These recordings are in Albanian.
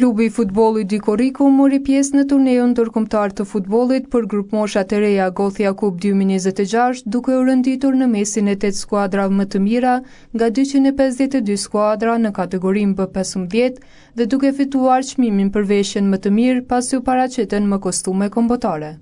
Klubi i futbollit Dikoriku mori pjesë në turneun ndërkombëtar të futbollit për grupmoshat të reja Gothia Cup 2026, duke u renditur në mesin e 8 skuadrave më të mira nga 252 skuadra në kategorinë B15 dhe duke fituar çmimin për veshjen më të mirë pasi u paraqiten me kostume kombëtare.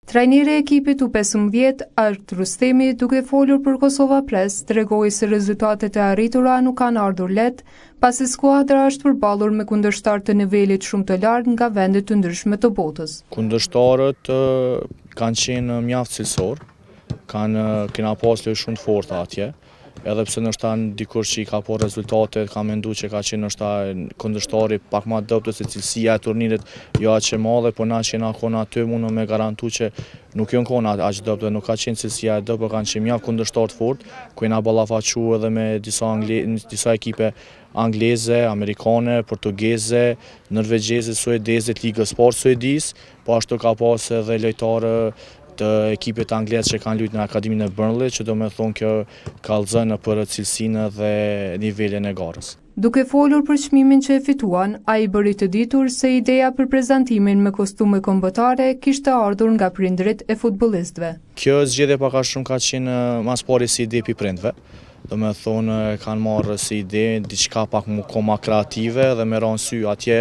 Trajneri i ekipit U15, Art Rustemi, duke folur për Kosova Press, tregoi se rezultatet e arritura nuk kanë ardhur lehtë, pasi skuadra është përballur me kundërshtar të nivelit shumë të lartë nga vende të ndryshme të botës. Kundërshtarët kanë qenë mjaft cilësor, kena pas lojë shumë të forta atje. Edhe pse nështë dikur që i ka po rezultate, ka mendu që ka qenë nështë kundërshtari pak ma doptë se cilësia e turnirit jo aq e madhe, po na që na kona aty mundu me garantu që nuk jon kona aq doptë, nuk ka qenë cilësia e doptë, kanë qenë mjaft kundërshtar të fortë, ku jena ballafaqu edhe me disa ekipe angleze, amerikane, portugeze, norvegjeze, suedeze, ligës sport suedis, po ashtu ka pas edhe lojtarë të ekipet anglez që kanë luajtur në Akademinë e Burnley, që do me thonë kjo kallëzon për cilësinë dhe nivelin e garës. Duke folur për çmimin që e fituan, ai bëri të ditur se ideja për prezantimin me kostume kombëtare kishte ardhur nga prindrit e futbollistëve. Kjo zgjedhje pak a shumë ka qenë mas pari si ide pi prindve. Do me thonë kanë marrë si ide diçka pak më koma kreative dhe me ranë sy atje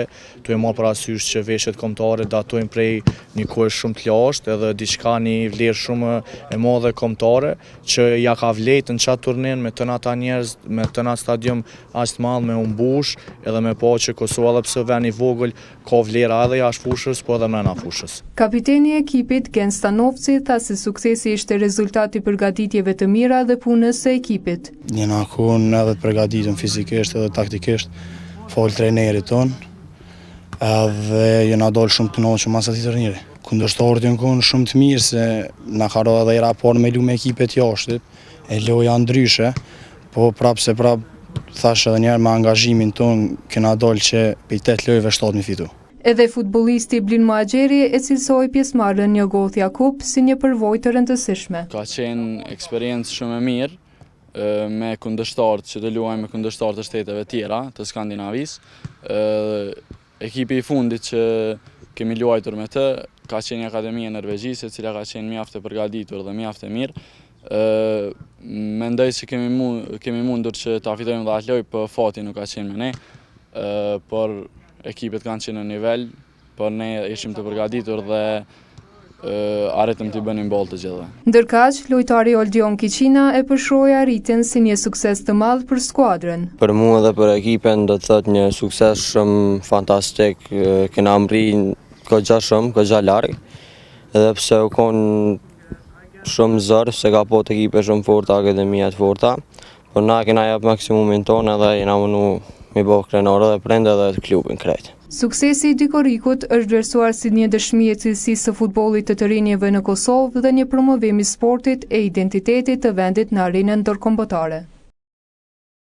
tu e marrë parasysh që veshjet kombëtare datojnë prej një kohë shumë të lashtë edhe diçka një vlerë shumë e madhe kombëtare që ja ka vlejtë në qatë turnin me tëna ta njerëz, me tëna stadium aq të madh me umbush edhe me pa që Kosova edhe pse vend i vogël ka vlera edhe jashtë fushës po edhe brenda fushës. Kapiteni i ekipit Gen Stanovci tha se suksesi ishte rezultati i përgatitjeve të mira dhe punës së ekipit. Njëna kun edhe të përgatitëm fizikisht edhe taktikisht, fol trejnerit ton, edhe jena dollë shumë të knoqëm mas ati turniri. Kundërshtarët jënë kun shumë të mirë se na ka ro edhe i raport me lu me ekipet jashtit, e loja ndryshe, po prap se prap thash edhe njerë me angazhimin ton, kena dollë që për 8 lojëve 7 mi fitu. Edhe futbollisti Blin Muhaxheri e cilësoi pjesëmarrjen në Gothia Cup si një përvojë të rëndësishme. Ka qenë eksperiencë shumë e mirë me kundërshtarët që të luajmë me kundërshtarët të shteteve tjera të Skandinavisë. Ekipi i fundit që kemi luajtur me të ka qenë një akademia norvegjise, e cila ka qenë mjaft e përgatitur dhe mjaft e mirë. Mendoj se kemi mundur që ta fitojmë dhe atë lojë, por fati nuk ka qenë me ne. Por ekipet kanë qenë në nivel, por ne ishim të përgatitur dhe arritëm t'i bënim boll të gjithëve. Ndërkaq, lojtari Oldion Kiqina e përshkroi arritjen si një sukses të madh për skuadrën. Për mua dhe për ekipen do të thotë një sukses shumë fantastik, kena mri goxha shumë, goxha larg. Edhe pse u kon shumë zor se ka po të ekipe shumë forta, akademia të forta, por na kena jap maksimumin tonë edhe jena mundu me bëu krenar dhe prindë edhe klubin krejt. Suksesi i Dikorikut është vlerësuar si një dëshmi e cilësisë së futbollit të rinjeve në Kosovë dhe një promovim i sportit e identitetit të vendit në arenën ndërkombëtare.